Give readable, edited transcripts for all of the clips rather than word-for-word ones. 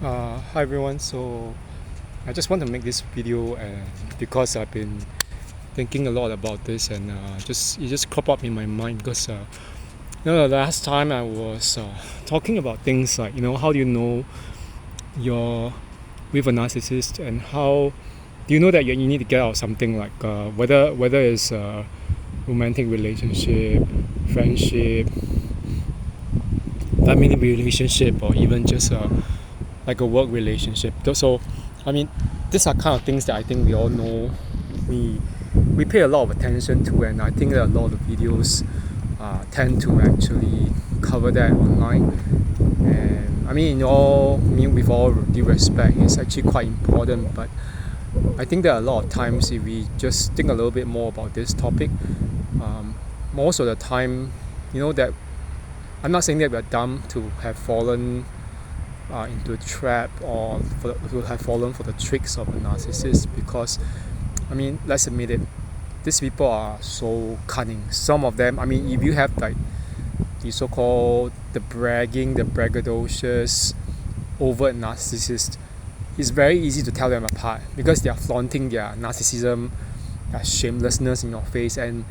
Hi everyone. So I just want to make this video because I've been thinking a lot about this, and it just cropped up in my mind because the last time I was talking about things like how do you know you're with a narcissist, and how do you know that you need to get out of something, like whether it's a romantic relationship, friendship, family relationship, or even just like a work relationship. So, I mean, these are kind of things that I think we all know. We we pay a lot of attention to, and I think that a lot of videos tend to actually cover that online. And I mean, with all due respect, it's actually quite important. But I think that a lot of times, if we just think a little bit more about this topic, most of the time, that I'm not saying that we're dumb to have fallen into a trap, or to have fallen for the tricks of a narcissist, because I mean, let's admit it, these people are so cunning. Some of them, I mean, if you have like the so-called the braggadocious, overt narcissist, it's very easy to tell them apart because they are flaunting their narcissism, their shamelessness in your face, and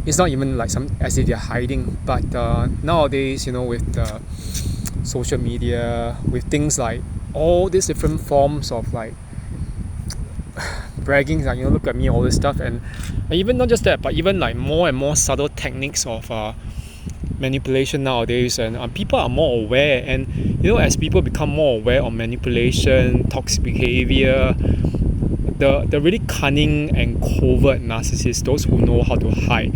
it's not even like some as if they're hiding. But nowadays, with the social media, with things like all these different forms of like bragging, like look at me, all this stuff, and even not just that, but even like more and more subtle techniques of manipulation nowadays, and people are more aware. And as people become more aware of manipulation, toxic behavior, the really cunning and covert narcissists, those who know how to hide,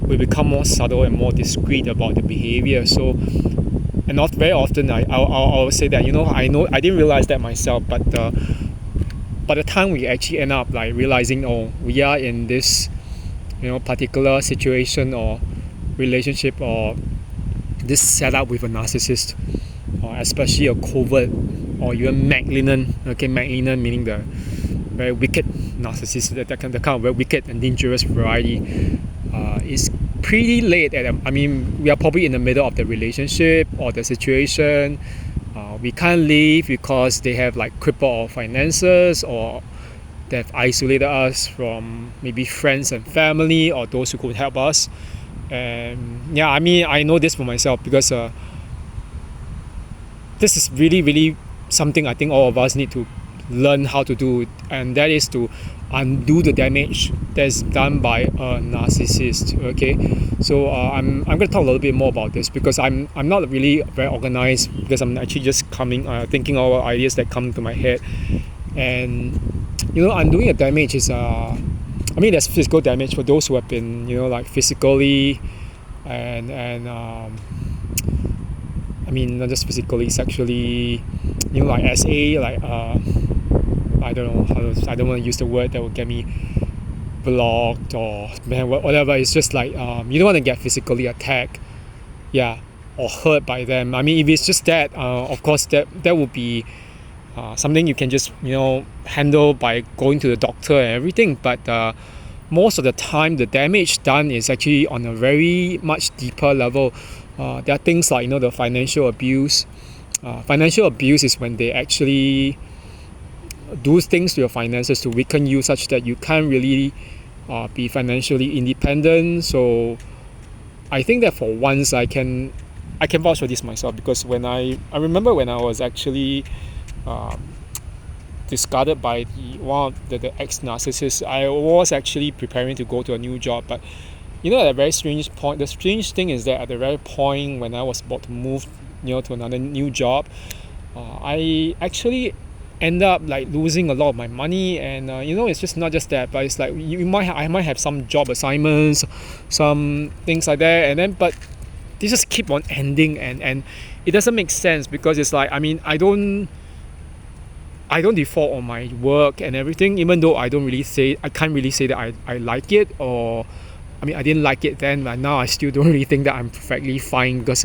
will become more subtle and more discreet about the behavior. So, and not very often, I'll say that I didn't realize that myself, but by the time we actually end up like realizing, oh, we are in this particular situation or relationship, or this setup with a narcissist, or especially a covert or even malignant. Okay, malignant meaning the very wicked narcissist, the kind of very wicked and dangerous variety. Is pretty late I mean, we are probably in the middle of the relationship or the situation. We can't leave because they have like crippled our finances, or they've isolated us from maybe friends and family or those who could help us. And yeah, I mean, I know this for myself because this is really, really something I think all of us need to learn how to do, and that is to undo the damage that's done by a narcissist. Okay, so I'm going to talk a little bit more about this because I'm not really very organized, because I'm actually just thinking all ideas that come to my head. And undoing the damage is I mean, there's physical damage for those who have been like physically and I mean, not just physically, sexually, like SA, like I don't know I don't want to use the word that will get me blocked or whatever. It's just like you don't want to get physically attacked, yeah, or hurt by them. I mean, if it's just that, of course that would be something you can just handle by going to the doctor and everything. But most of the time, the damage done is actually on a very much deeper level. There are things like the financial abuse. Financial abuse is when they actually do things to your finances to weaken you, such that you can't really be financially independent. So I think that for once I can vouch for this myself, because when I remember when I was actually discarded by one of the ex-narcissists, I was actually preparing to go to a new job. But at a very strange point, the strange thing is that at the very point when I was about to move to another new job, I actually end up like losing a lot of my money. And it's just not just that, but it's like I might have some job assignments, some things like that, and then but they just keep on ending, and it doesn't make sense, because it's like, I mean, I don't default on my work and everything, even though I can't really say that I like it, or I mean, I didn't like it then, but now I still don't really think that I'm perfectly fine, because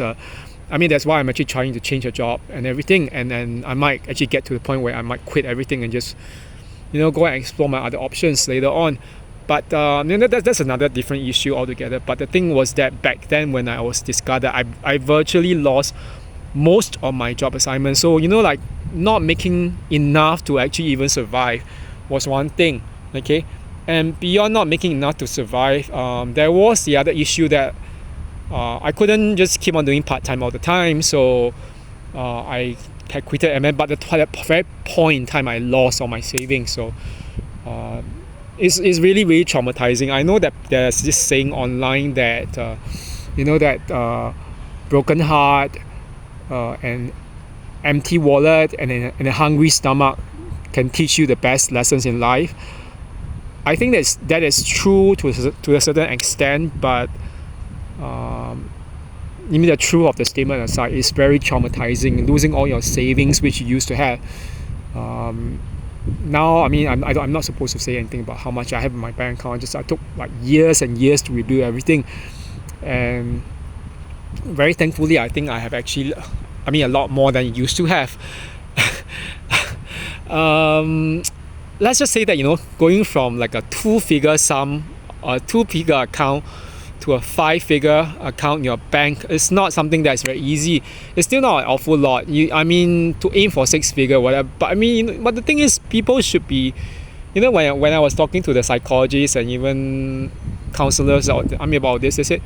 I mean, that's why I'm actually trying to change a job and everything, and then I might actually get to the point where I might quit everything and just go and explore my other options later on. But that's another different issue altogether. But the thing was that back then, when I was discarded, I virtually lost most of my job assignments. So like not making enough to actually even survive was one thing, okay? And beyond not making enough to survive, there was the other issue that I couldn't just keep on doing part-time all the time, so I had quitted MN, but at that very point in time I lost all my savings, so it's really, really traumatizing. I know that there's this saying online that that broken heart and empty wallet and a hungry stomach can teach you the best lessons in life. I think that is true to a certain extent, but even the truth of the statement aside, it's very traumatizing, losing all your savings which you used to have. Now, I mean, I'm not supposed to say anything about how much I have in my bank account. I took like years and years to rebuild everything, and very thankfully, I think I have actually, a lot more than you used to have. Let's just say that, going from like a two-figure sum, a two-figure account to a 5-figure account in your bank is not something that's very easy. It's still not an awful lot. To aim for 6-figure, whatever. But but the thing is, people should be, when I was talking to the psychologists and even counselors about this, they said,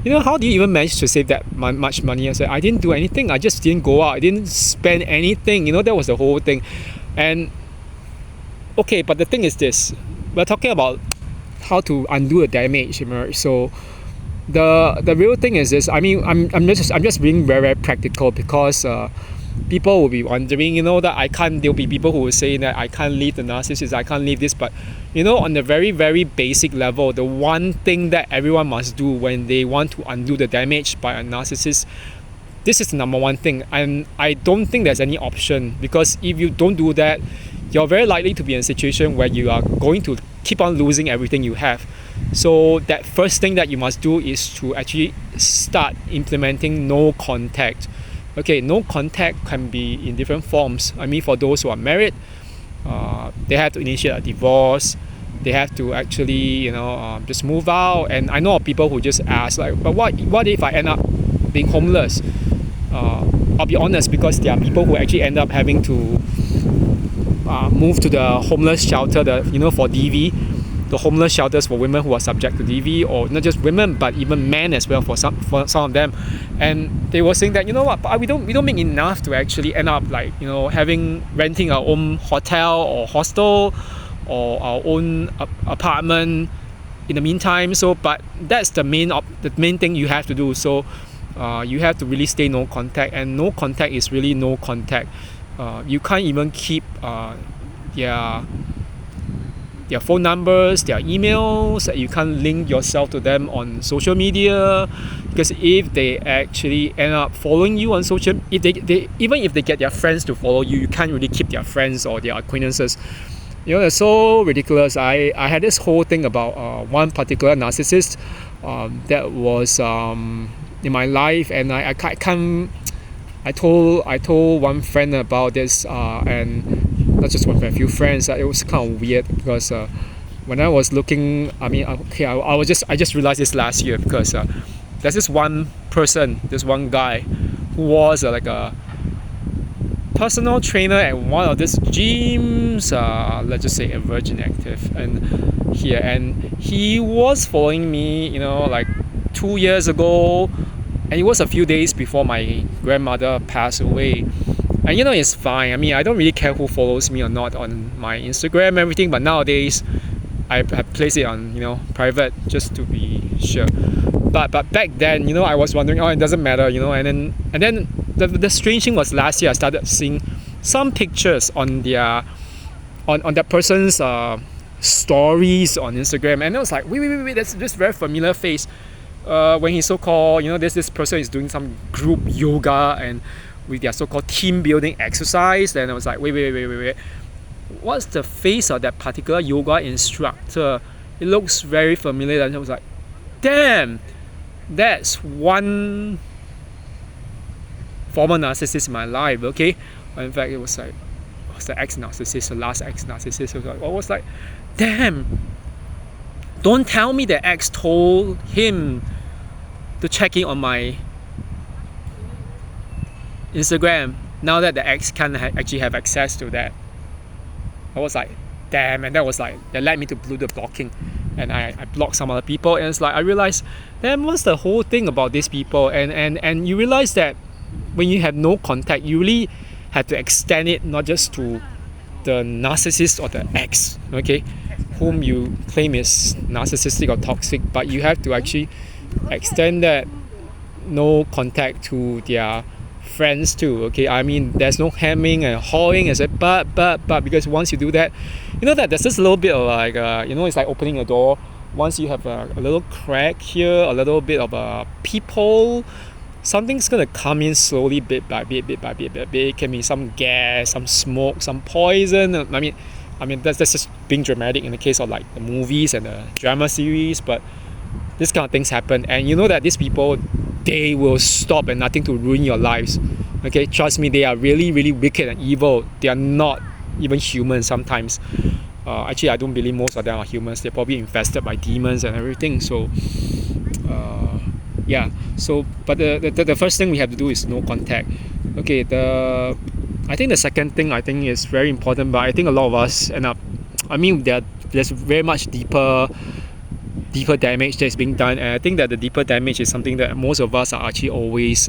how do you even manage to save that much money? I said, I didn't do anything. I just didn't go out. I didn't spend anything. That was the whole thing. And okay, but the thing is this: we're talking about how to undo the damage. So the real thing is this. I'm just being very, very practical, because people will be wondering, that there'll be people who will say that I can't leave the narcissist, I can't leave this, but on the very, very basic level, the one thing that everyone must do when they want to undo the damage by a narcissist, this is the number one thing, and I don't think there's any option, because if you don't do that, you're very likely to be in a situation where you are going to keep on losing everything you have. So that first thing that you must do is to actually start implementing no contact. Okay, no contact can be in different forms. For those who are married, they have to initiate a divorce. They have to actually, just move out. And I know of people who just ask, like, but what if I end up being homeless? I'll be honest, because there are people who actually end up having to move to the homeless shelter, for DV, the homeless shelters for women who are subject to DV, or not just women but even men as well for some of them. And they were saying that, but we don't make enough to actually end up like, renting our own hotel or hostel or our own apartment in the meantime. So, but that's the main thing you have to do. So you have to really stay no contact, and no contact is really no contact. You can't even keep their phone numbers, their emails. You can't link yourself to them on social media, because if they actually end up following you on social, even if they get their friends to follow you, you can't really keep their friends or their acquaintances. It's so ridiculous. I had this whole thing about one particular narcissist that was in my life, and I can't. I told one friend about this, and not just one friend, a few friends. It was kind of weird, because when I was looking, I just realized this last year, because there's this one person, this one guy, who was like a personal trainer at one of these gyms, let's just say a Virgin Active, and he was following me, like 2 years ago. And it was a few days before my grandmother passed away. And it's fine. I don't really care who follows me or not on my Instagram and everything, but nowadays I place it on, private, just to be sure. But back then, I was wondering, it doesn't matter, and then the strange thing was, last year I started seeing some pictures on that person's stories on Instagram, and I was like, wait, that's this very familiar face. When he's so-called, this person is doing some group yoga and with their so-called team building exercise, and I was like, wait, what's the face of that particular yoga instructor? It looks very familiar. And I was like, damn, that's one former narcissist in my life, okay? In fact, it was the ex-narcissist, the last ex-narcissist. I was like, damn, don't tell me the ex told him to check in on my Instagram Now that the ex can't actually have access to that, I was like, damn, and that was like, that led me to do the blocking. And I blocked some other people, and it's like, I realized, damn, what's the whole thing about these people? And you realize that when you have no contact, you really have to extend it not just to the narcissist or the ex, okay, whom you claim is narcissistic or toxic, but you have to actually extend that no contact to their friends too. Okay, I mean, there's no hemming and hawing and say but because once you do that, you know that there's just a little bit of like it's like opening a door. Once you have a little crack here, a little bit of a peephole, something's gonna come in slowly, bit by bit. It can be some gas, some smoke, some poison. I mean that's just being dramatic in the case of like the movies and the drama series, but this kind of things happen, and you know that these people, they will stop at nothing to ruin your lives. Okay, trust me, they are really, really wicked and evil. They are not even human sometimes. Actually, I don't believe most of them are humans. They're probably infested by demons and everything. So, yeah. So, but the first thing we have to do is no contact. Okay. I think the second thing I think is very important, but I think a lot of us end up. I mean, there's very much deeper damage that's being done, and I think that the deeper damage is something that most of us are actually always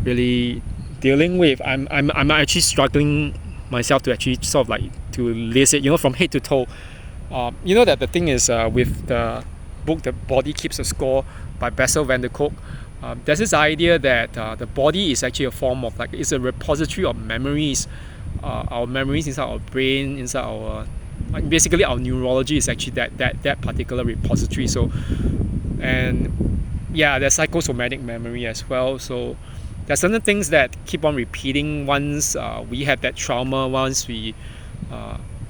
really dealing with. I'm actually struggling myself to actually sort of like to list it, from head to toe. That the thing is with the book The Body Keeps a Score by Bessel van der Kolk, there's this idea that the body is actually a form of it's a repository of memories, our memories inside our brain, inside our basically our neurology is actually that particular repository. So, and yeah, there's psychosomatic memory as well. So there's certain things that keep on repeating once we have that trauma, once we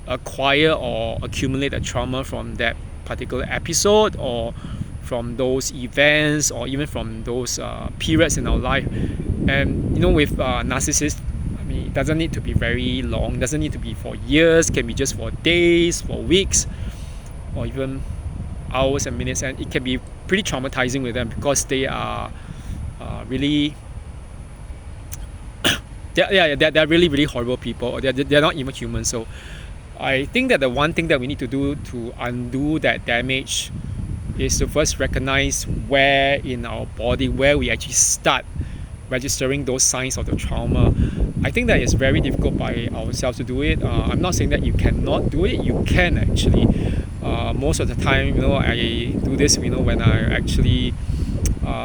acquire or accumulate the trauma from that particular episode, or from those events, or even from those periods in our life. And with narcissists, it doesn't need to be very long, doesn't need to be for years, can be just for days, for weeks, or even hours and minutes, and it can be pretty traumatizing with them because they are really they're really, really horrible people, or they're not even human. So I think that the one thing that we need to do to undo that damage is to first recognize where in our body, where we actually start registering those signs of the trauma. I think that it's very difficult by ourselves to do it. I'm not saying that you cannot do it. You can actually. Most of the time, I do this. When I actually,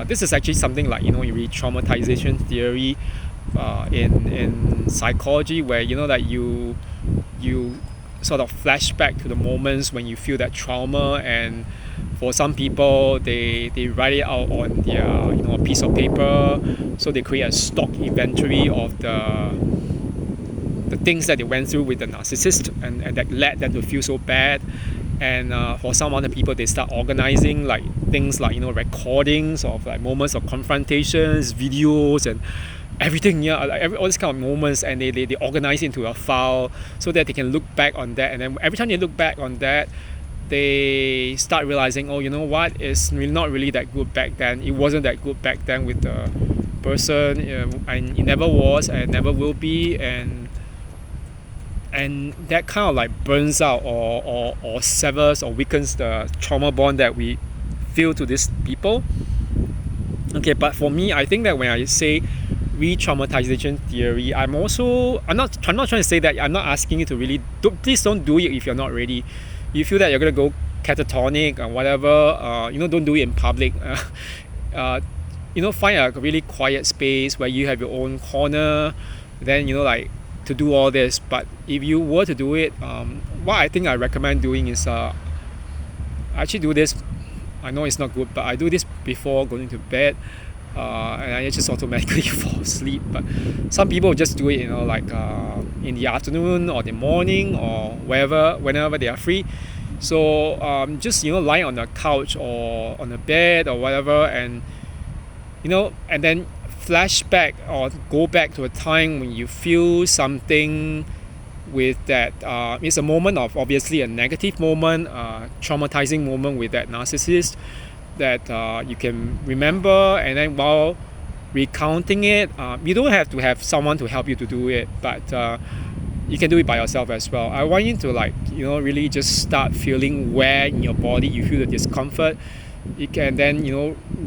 this is actually something like you read traumatization theory in psychology, where that you sort of flash back to the moments when you feel that trauma, and for some people they write it out on their a piece of paper, so they create a stock inventory of the things that they went through with the narcissist, and that led them to feel so bad. And for some other people, they start organizing things like recordings of moments of confrontations, videos, and everything, all these kind of moments, and they organize into a file so that they can look back on that. And then every time they look back on that, they start realizing, it's really not really that good back then. It wasn't that good back then with the person, and it never was and never will be, and that kind of burns out or severs or weakens the trauma bond that we feel to these people. Okay, but for me, I think that when I say re-traumatization theory, I'm not trying to say that I'm not asking you to really please don't do it if you're not ready. You feel that you're gonna go catatonic or whatever, don't do it in public. Find a really quiet space where you have your own corner, then to do all this. But if you were to do it, what I think I recommend doing is I actually do this. I know it's not good, but I do this before going to bed, and I just automatically fall asleep. But some people just do it, in the afternoon or the morning or whenever they are free. So just lie on the couch or on the bed or whatever, and and then flashback or go back to a time when you feel something with that. It's a moment of obviously a negative moment, traumatizing moment with that narcissist that you can remember, and then while recounting it. You don't have to have someone to help you to do it, but you can do it by yourself as well. I want you to really just start feeling where in your body you feel the discomfort. You can then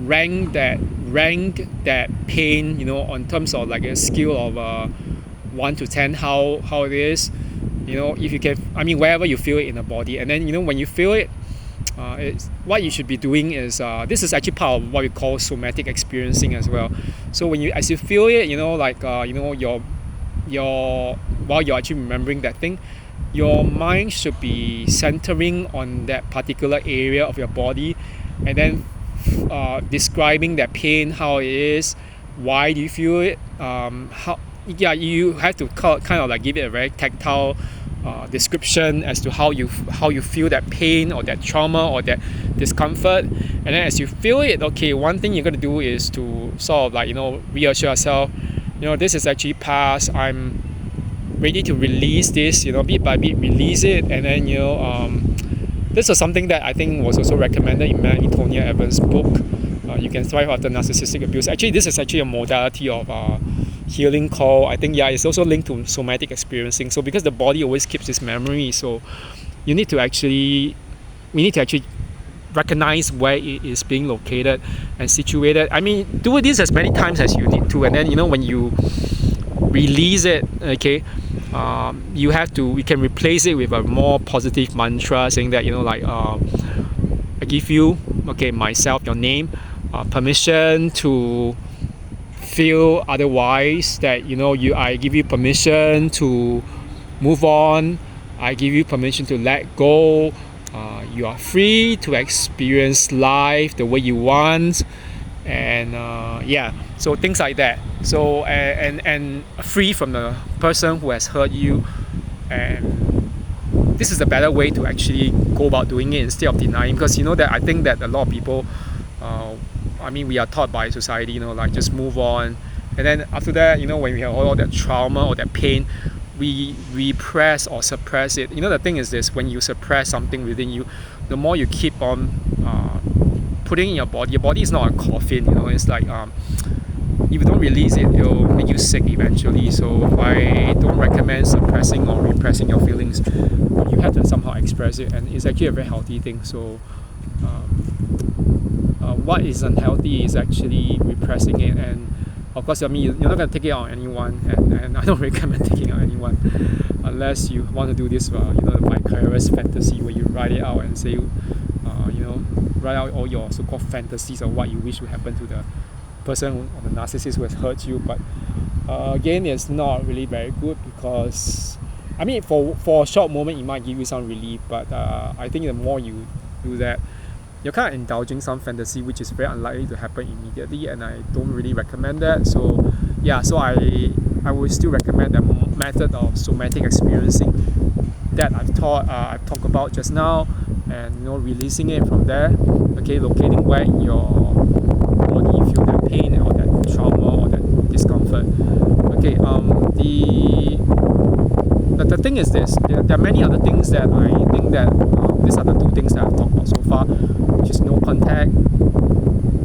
rank that pain on terms of like a scale of 1 to 10 how it is. If you can, wherever you feel it in the body, and then when you feel it, what you should be doing is this is actually part of what we call somatic experiencing as well. So as you feel it, while you're actually remembering that thing, your mind should be centering on that particular area of your body, and then describing that pain, how it is, why do you feel it, you have to kind of like give it a very tactile description as to how you feel that pain or that trauma or that discomfort. And then as you feel it, okay, one thing you're going to do is to sort of reassure yourself, this is actually past. I'm ready to release this, bit by bit release it. And then this was something that I think was also recommended in Melanie Tonia Evans' book, You Can Thrive After Narcissistic Abuse. Actually, this is actually a modality of healing called, I think, it's also linked to somatic experiencing. So because the body always keeps this memory, so we need to actually recognize where it is being located and situated. Do this as many times as you need to, and then when you release it, okay, you can replace it with a more positive mantra saying that I give you, okay, myself, your name, permission to feel otherwise, that I give you permission to move on, I give you permission to let go, you are free to experience life the way you want, and so things like that. So and free from the person who has hurt you, and this is a better way to actually go about doing it instead of denying, because that I think that a lot of people, we are taught by society, just move on, and then after that, when we have all that trauma or that pain, we repress or suppress it. The thing is this: when you suppress something within you, the more you keep on putting in your body is not a coffin. It's like if you don't release it, it'll make you sick eventually. So I don't recommend suppressing or repressing your feelings. You have to somehow express it, and it's actually a very healthy thing. So what is unhealthy is actually repressing it, and of course, you're not going to take it out on anyone, and I don't recommend taking it out on anyone unless you want to do this, the vicarious fantasy where you write it out and say, write out all your so-called fantasies of what you wish would happen to the person or the narcissist who has hurt you. But again, it's not really very good, because for a short moment it might give you some relief, but I think the more you do that, you're kind of indulging some fantasy which is very unlikely to happen immediately, and I don't really recommend that. So I would still recommend the method of somatic experiencing that I've talked about just now, and releasing it from there, okay, locating where in your body you feel that pain or that trauma or that discomfort. Okay, the thing is this: there are many other things that I think that these are the two things that I've talked about so far, which is no contact,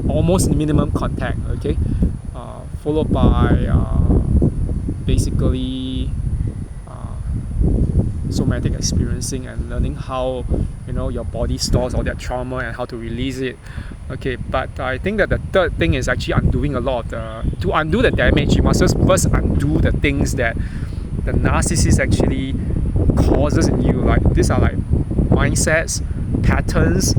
almost minimum contact, okay, followed by basically somatic experiencing and learning how your body stores all that trauma and how to release it. Okay, but I think that the third thing is actually undoing a lot of to undo the damage, you must just first undo the things that the narcissist actually causes in you. Like these are like mindsets, patterns,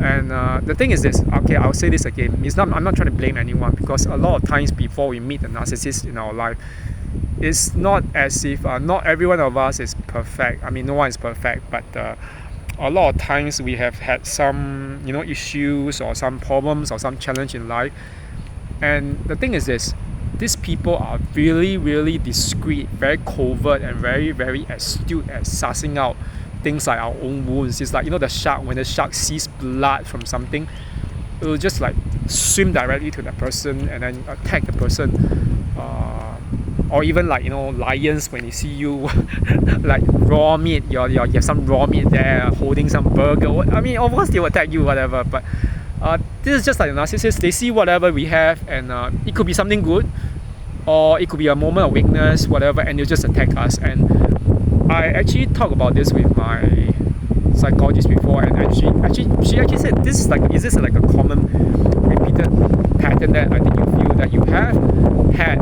and the thing is this. Okay, I'll say this again. I'm not trying to blame anyone, because a lot of times before we meet the narcissist in our life, it's not as if not every one of us is perfect. No one is perfect, but a lot of times we have had some issues or some problems or some challenge in life. And the thing is this: these people are really, really discreet, very covert, and very, very astute at sussing out things like our own wounds. It's like the shark, when the shark sees blood from something, it will just like swim directly to the person and then attack the person. Or even like lions, when they see you like raw meat, you have some raw meat there holding some burger, of course they will attack you, whatever. But This is just like a narcissist. They see whatever we have, and it could be something good, or it could be a moment of weakness, whatever, and they'll just attack us. And I actually talked about this with my psychologist before, and she actually said, is this like a common repeated pattern that I think you feel that you have had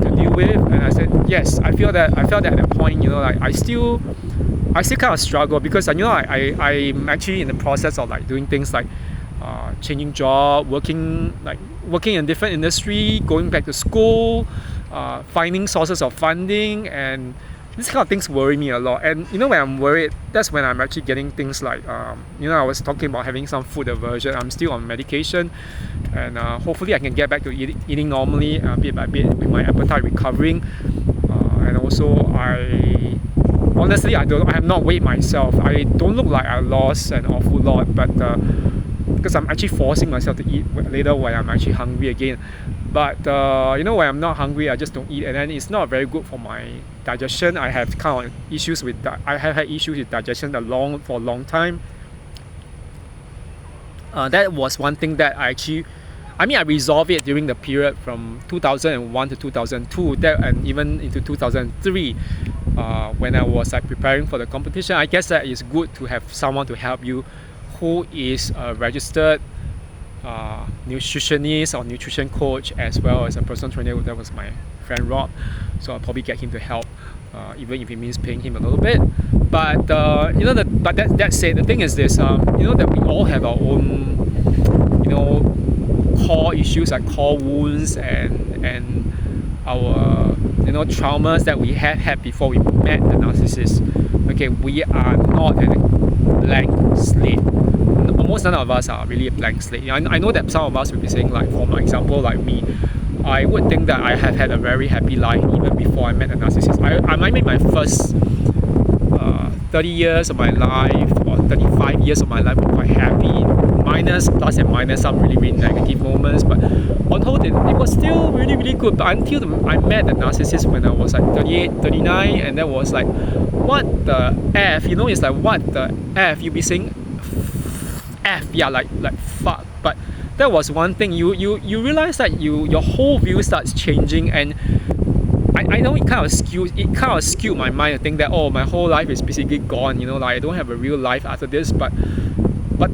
to deal with? And I said, yes, I felt that at that point, like I still kind of struggle, because I'm actually in the process of like doing things like changing job, working in different industry, going back to school, finding sources of funding, and these kind of things worry me a lot. And when I'm worried, that's when I'm actually getting things like I was talking about having some food aversion. I'm still on medication, and hopefully I can get back to eating normally bit by bit, with my appetite recovering. And also honestly I have not weighed myself. I don't look like I lost an awful lot, but because I'm actually forcing myself to eat later when I'm actually hungry again. But when I'm not hungry, I just don't eat, and then it's not very good for my digestion. I have kind of issues with that. I have had issues with digestion for a long time. That was one thing that I resolved it during the period from 2001 to 2002, and even into 2003, when I was like preparing for the competition. I guess that it's good to have someone to help you who is a registered nutritionist or nutrition coach, as well as a personal trainer. That was my friend Rob, so I'll probably get him to help, even if it means paying him a little bit. But that said, the thing is this, that we all have our own core issues, like core wounds, and our traumas that we had before we met the narcissist. Okay, we are not a blank slate. Almost none of us are really a blank slate. I know that some of us will be saying, like, for my example, like me, I would think that I have had a very happy life even before I met a narcissist. I might make my first 30 years of my life, or 35 years of my life were quite happy, plus and minus some really, really negative moments, but on whole it was still really, really good. But until I met the narcissist when I was like 38, 39, and that was like, what the F, it's like, what the F, you'll be saying F, yeah, like fuck. But that was one thing, you realize that your whole view starts changing. And I know it kind of skewed my mind to think that, oh, my whole life is basically gone, like I don't have a real life after this. But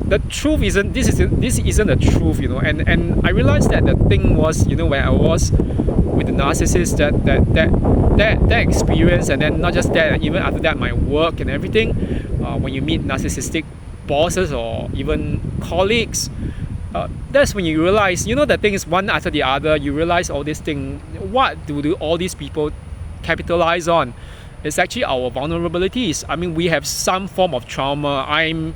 the truth isn't this isn't the truth, and I realized that the thing was, when I was with the narcissist, that experience, and then not just that, even after that, my work and everything, when you meet narcissistic bosses or even colleagues, that's when you realize, the thing is, one after the other, you realize all this thing. What do all these people capitalize on? It's actually our vulnerabilities. I mean, we have some form of trauma. I'm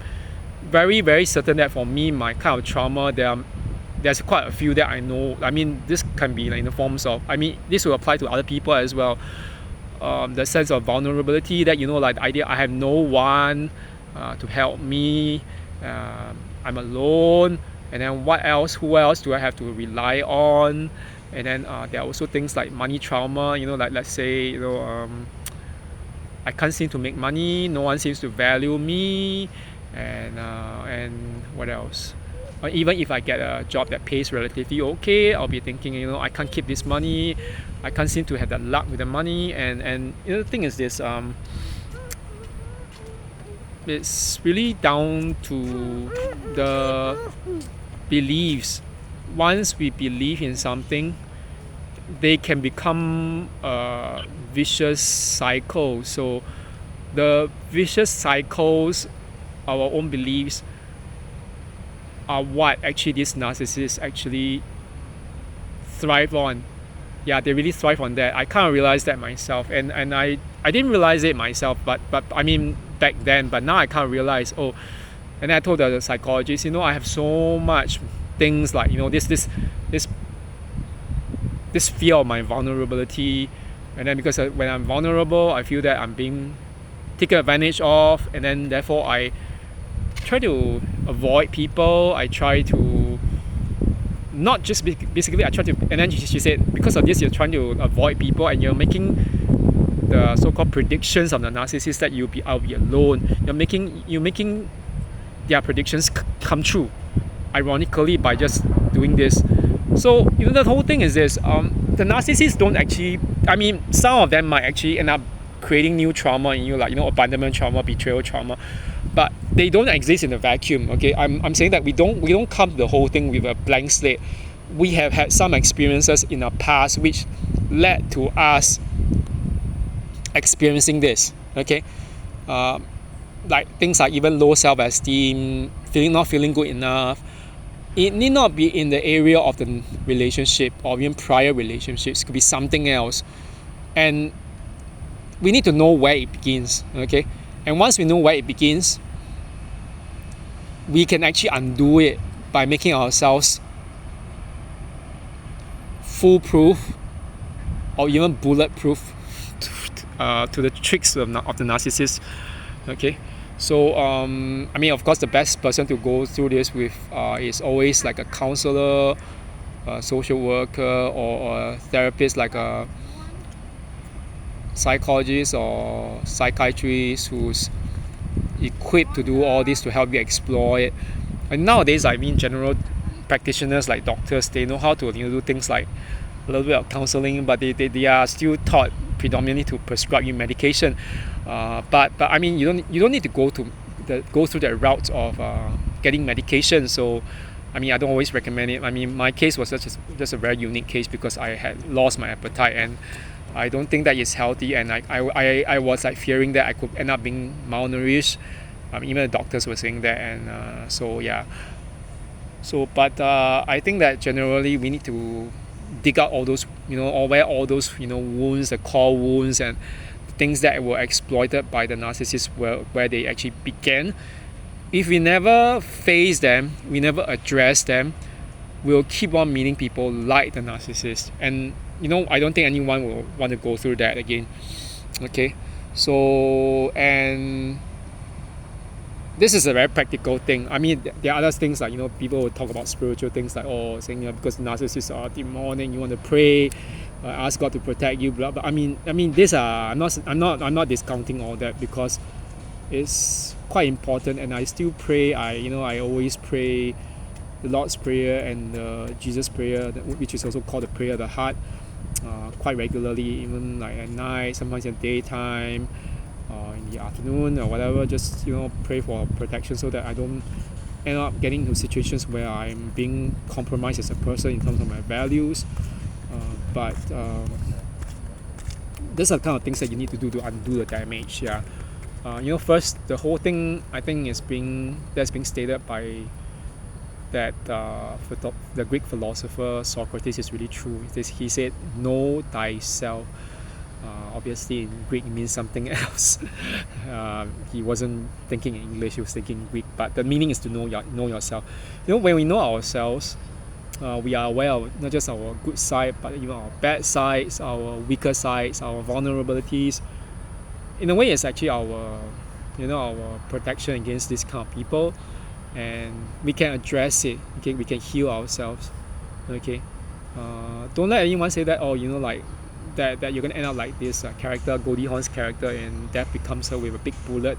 very, very certain that for me, my kind of trauma, there's quite a few that I know. I mean, this can be like in the forms of, this will apply to other people as well. The sense of vulnerability that, like the idea I have no one to help me, I'm alone, and then who else do I have to rely on? And then there are also things like money trauma, like let's say, I can't seem to make money, no one seems to value me, and what else? Even if I get a job that pays relatively okay, I'll be thinking, I can't keep this money, I can't seem to have that luck with the money, and the thing is this, it's really down to the beliefs. Once we believe in something, they can become a vicious cycle. So the vicious cycles, our own beliefs, are what actually these narcissists actually thrive on. Yeah, they really thrive on that. I kind of realized that myself, and I didn't realize it myself, but I mean back then, but now I kind of realize, oh, and I told the psychologist, I have so much things like, this fear of my vulnerability, and then because when I'm vulnerable, I feel that I'm being taken advantage of, and then therefore I try to avoid people. I try to not just basically I try to, and then she said, because of this you're trying to avoid people, and you're making the so-called predictions of the narcissist that I'll be alone. You're making their predictions come true. ironically by just doing this. So the whole thing is this: the narcissists don't actually. I mean, some of them might actually end up creating new trauma in you, like abandonment trauma, betrayal trauma, but they don't exist in a vacuum. Okay, I'm saying that we don't come to the whole thing with a blank slate. We have had some experiences in our past which led to us experiencing this. Okay, like things like even low self-esteem, not feeling good enough. It need not be in the area of the relationship or even prior relationships. It could be something else, and we need to know where it begins. Okay, and once we know where it begins, we can actually undo it by making ourselves foolproof or even bulletproof to the tricks of the narcissist. Okay, so I mean, of course, the best person to go through this with is always like a counselor, a social worker, or a therapist, like a psychologist or psychiatrist who's equipped to do all this to help you explore it. And nowadays, I mean, general practitioners like doctors, they know how to do things like a little bit of counseling, but they are still taught predominantly to prescribe you medication. But I mean, you don't need to go through the route of getting medication. So I mean, I don't always recommend it. I mean, my case was just a very unique case because I had lost my appetite, and I don't think that is healthy, and I was like fearing that I could end up being malnourished. Even the doctors were saying that, and so yeah. So but I think that generally we need to dig out all those, or where all those, wounds, the core wounds and things that were exploited by the narcissist, where they actually began. If we never face them, we never address them, we'll keep on meeting people like the narcissist. And I don't think anyone will want to go through that again. Okay, so, and this is a very practical thing. I mean, there are other things like, people will talk about spiritual things like, saying, because narcissists are demonic, you want to pray, ask God to protect you, blah blah. I mean, these are, I'm not discounting all that, because it's quite important, and I still pray. I always pray the Lord's Prayer and the Jesus Prayer, which is also called the Prayer of the Heart, quite regularly, even like at night, sometimes in daytime, in the afternoon or whatever. Just pray for protection so that I don't end up getting into situations where I'm being compromised as a person in terms of my values. But these are the kind of things that you need to do to undo the damage. Yeah. First, the whole thing I think that's being stated by that the Greek philosopher Socrates is really true. He said, "Know thyself." Obviously, in Greek it means something else. He wasn't thinking in English; he was thinking Greek. But the meaning is to know yourself. When we know ourselves, we are aware of not just our good side, but even our bad sides, our weaker sides, our vulnerabilities. In a way, it's actually our protection against this kind of people, and we can address it. Okay, we can heal ourselves. Okay, don't let anyone say that. That you're gonna end up like this character, Goldie Hawn's character, and death becomes her with a big bullet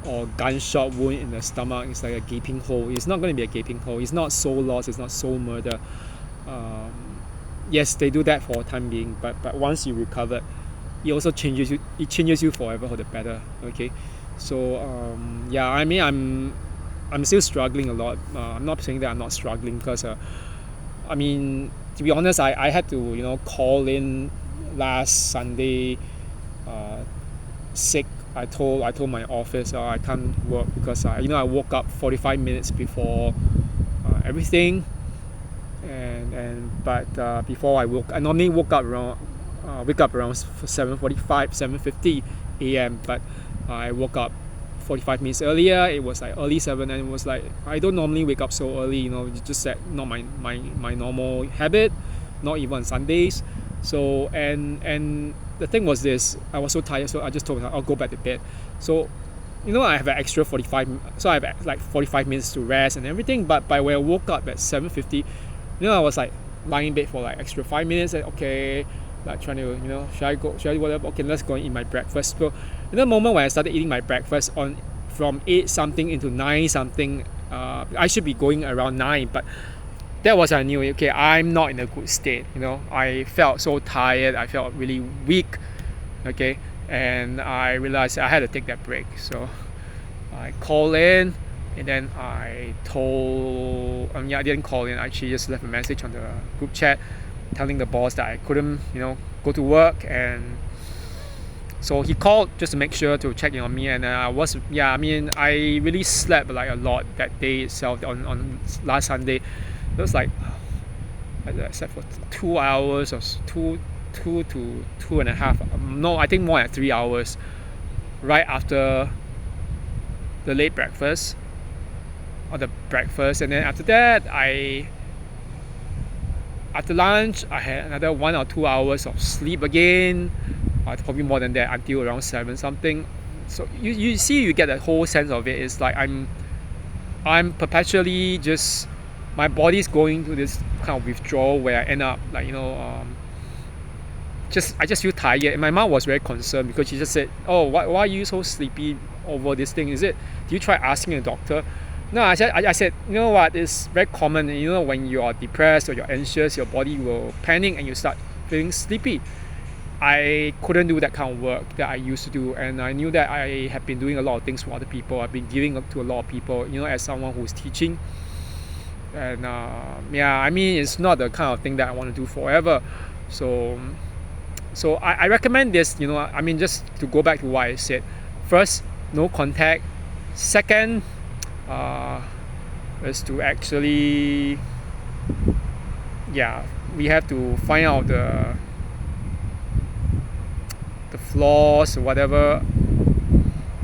or gunshot wound in the stomach. It's like a gaping hole. It's not going to be a gaping hole. It's not soul loss. It's not soul murder. Yes, they do that for a time being, but once you recover, it also changes you. It changes you forever for the better. Okay, so I mean, I'm still struggling a lot. I'm not saying that I'm not struggling, because I mean, to be honest, I had to call in last Sunday sick. I told my office I can't work because I woke up 45 minutes before everything, but before I normally wake up around 7:45, 7:50 a.m. But I woke up 45 minutes earlier. It was like early 7, and it was like I don't normally wake up so early. Just that not my normal habit, not even on Sundays. So and the thing was this: I was so tired, so I just told myself I'll go back to bed. So I have an extra 45, so I have like 45 minutes to rest and everything. But by when I woke up at 7:50, I was like lying in bed for like extra 5 minutes. And okay, like trying to should I do whatever? Okay, let's go and eat my breakfast. So in the moment when I started eating my breakfast from 8 something into 9 something I should be going around 9, but that was I knew, okay, I'm not in a good state. I felt so tired, I felt really weak, okay, and I realized I had to take that break. So I called in, and then I told, I didn't call in, I actually just left a message on the group chat telling the boss that I couldn't, go to work. And so he called just to make sure to check in on me, and I really slept like a lot that day itself. On last Sunday, it was like, I slept for 2 hours or two to 2.5. No, I think more than 3 hours. Right after the late breakfast or the breakfast, and then after that, after lunch, I had another 1 or 2 hours of sleep again. Probably more than that, until around 7 something. So you see, you get that whole sense of it. It's like I'm perpetually just, my body's going through this kind of withdrawal where I end up like, I just feel tired. And my mom was very concerned because she just said, "Oh, why are you so sleepy over this thing? Do you try asking a doctor?" No, I said, you know what? It's very common. When you are depressed or you're anxious, your body will panic and you start feeling sleepy. I couldn't do that kind of work that I used to do, and I knew that I have been doing a lot of things for other people. I've been giving up to a lot of people, as someone who's teaching. And it's not the kind of thing that I want to do forever. So I recommend this, just to go back to what I said. First, no contact. Second, is to actually, we have to find out the flaws or whatever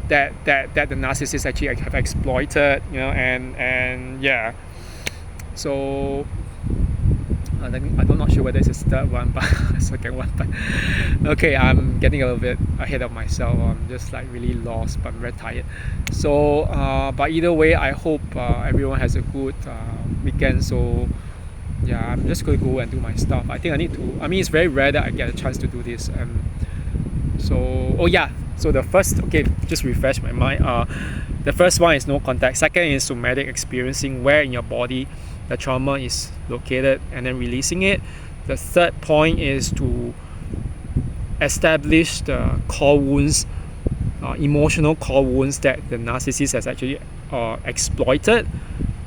that the narcissists actually have exploited, and so I'm not sure whether it's the third one, but second one. But okay, I'm getting a little bit ahead of myself. I'm just like really lost, but I'm very tired. So, but either way, I hope everyone has a good weekend. So, I'm just going to go and do my stuff. I think I need to. It's very rare that I get a chance to do this. So the first, just refresh my mind. The first one is no contact. Second is somatic, experiencing where in your body the trauma is located and then releasing it. The third point is to establish the core wounds, emotional core wounds that the narcissist has actually exploited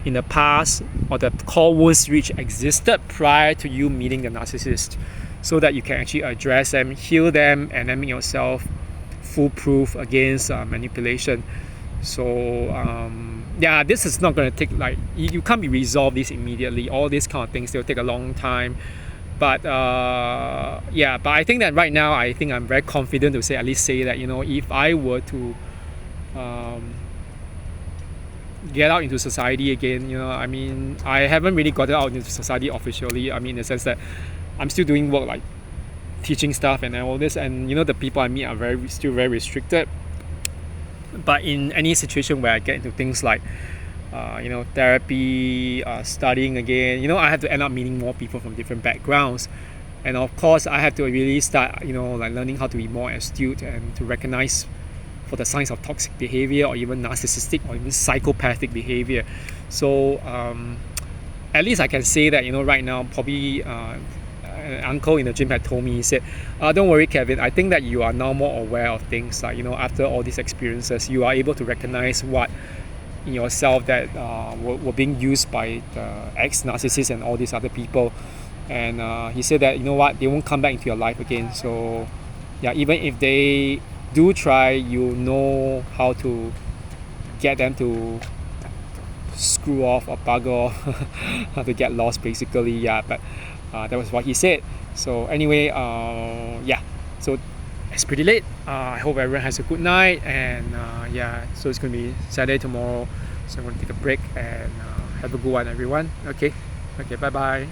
in the past, or the core wounds which existed prior to you meeting the narcissist, so that you can actually address them, heal them, and then make yourself foolproof against manipulation. So this is not going to take, like, you can't be resolved this immediately. All these kind of things, they'll take a long time. But but I think that right now, I think I'm very confident to at least say that, if I were to get out into society again, I haven't really gotten out into society officially. In the sense that I'm still doing work like teaching stuff and all this, and the people I meet are still very restricted. But in any situation where I get into things like therapy, studying again, I have to end up meeting more people from different backgrounds, and of course I have to really start like learning how to be more astute and to recognize for the signs of toxic behavior, or even narcissistic or even psychopathic behavior. So at least I can say that right now, probably an uncle in the gym had told me, he said, don't worry, Kevin, I think that you are now more aware of things, like after all these experiences, you are able to recognize what in yourself that were being used by the ex-narcissists and all these other people. And he said that, they won't come back into your life again. So even if they do try, you know how to get them to screw off or bugger off, how to get lost basically. But that was what he said. So anyway, so it's pretty late. I hope everyone has a good night, and so it's going to be Saturday tomorrow, so I'm going to take a break, and have a good one, everyone. Okay, bye bye.